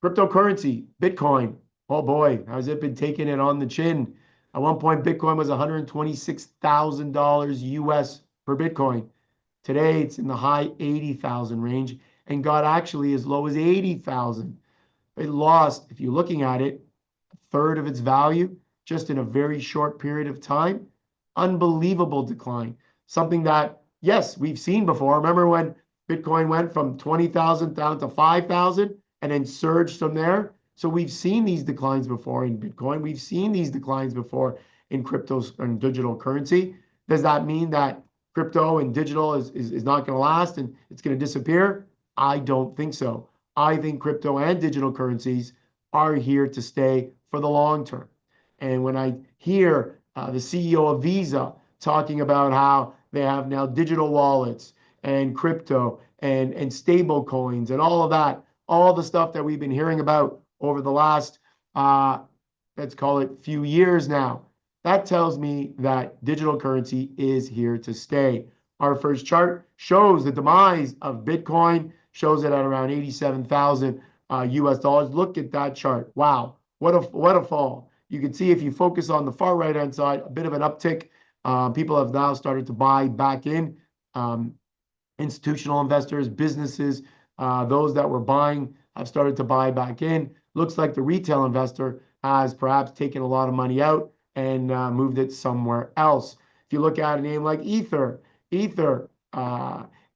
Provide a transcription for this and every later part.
Cryptocurrency, Bitcoin. Oh boy, has it been taking it on the chin? At one point, Bitcoin was $126,000 US per Bitcoin. Today, it's in the high 80,000 range and got actually as low as 80,000. It lost, if you're looking at it, a third of its value just in a very short period of time. Unbelievable decline. Something that, yes, we've seen before. Remember when Bitcoin went from 20,000 down to 5,000 and then surged from there? So we've seen these declines before in Bitcoin. We've seen these declines before in cryptos and digital currency. Does that mean that crypto and digital is not going to last and it's going to disappear? I don't think so. I think crypto and digital currencies are here to stay for the long term. And when I hear the CEO of Visa talking about how they have now digital wallets and crypto and stable coins and all of that, all the stuff that we've been hearing about over the last, let's call it few years now, that tells me that digital currency is here to stay. Our first chart shows the demise of Bitcoin, shows it at around 87,000 US dollars. Look at that chart. Wow, what a fall. You can see if you focus on the far right-hand side, a bit of an uptick. People have now started to buy back in. Institutional investors, businesses, those that were buying have started to buy back in. Looks like the retail investor has perhaps taken a lot of money out and moved it somewhere else. If you look at a name like Ether,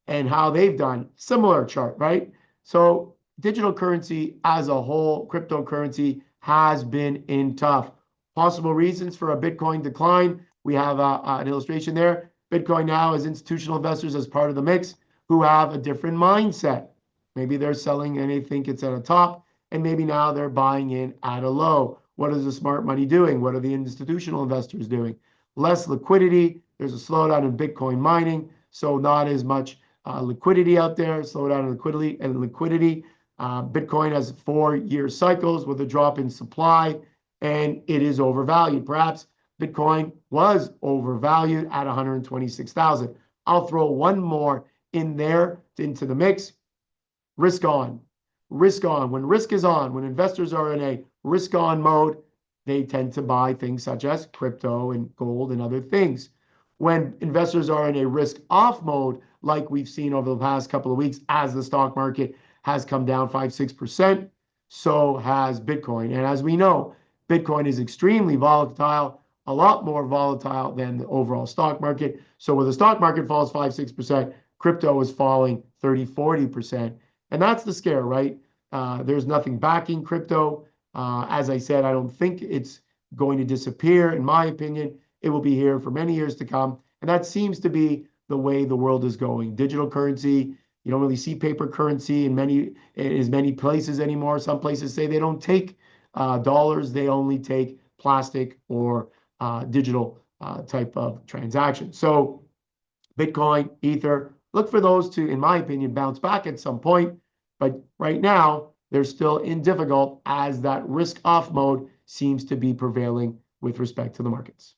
and how they've done, similar chart, right? So digital currency as a whole, cryptocurrency has been in tough. Possible reasons for a Bitcoin decline. We have an illustration there. Bitcoin now has institutional investors as part of the mix who have a different mindset. Maybe they're selling and they think it's at a top, and maybe now they're buying in at a low. What is the smart money doing? What are the institutional investors doing? Less liquidity. There's a slowdown in Bitcoin mining, so not as much liquidity out there. Slowdown in liquidity. Bitcoin has 4-year cycles with a drop in supply, and it is overvalued. Perhaps Bitcoin was overvalued at 126,000. I'll throw one more in there into the mix. Risk on. Risk on. When risk is on, when investors are in a risk on mode, they tend to buy things such as crypto and gold and other things. When investors are in a risk off mode, like we've seen over the past couple of weeks, as the stock market has come down 5-6%, so has Bitcoin. And as we know, Bitcoin is extremely volatile, a lot more volatile than the overall stock market. So when the stock market falls 5-6%, crypto is falling 30-40%. And that's the scare, right? There's nothing backing crypto. As I said, I don't think it's going to disappear. In my opinion, it will be here for many years to come. And that seems to be the way the world is going. Digital currency, you don't really see paper currency in many places anymore. Some places say they don't take dollars, they only take plastic or digital type of transaction. So Bitcoin, Ether, look for those to, in my opinion, bounce back at some point. But right now, they're still in difficult as that risk off mode seems to be prevailing with respect to the markets.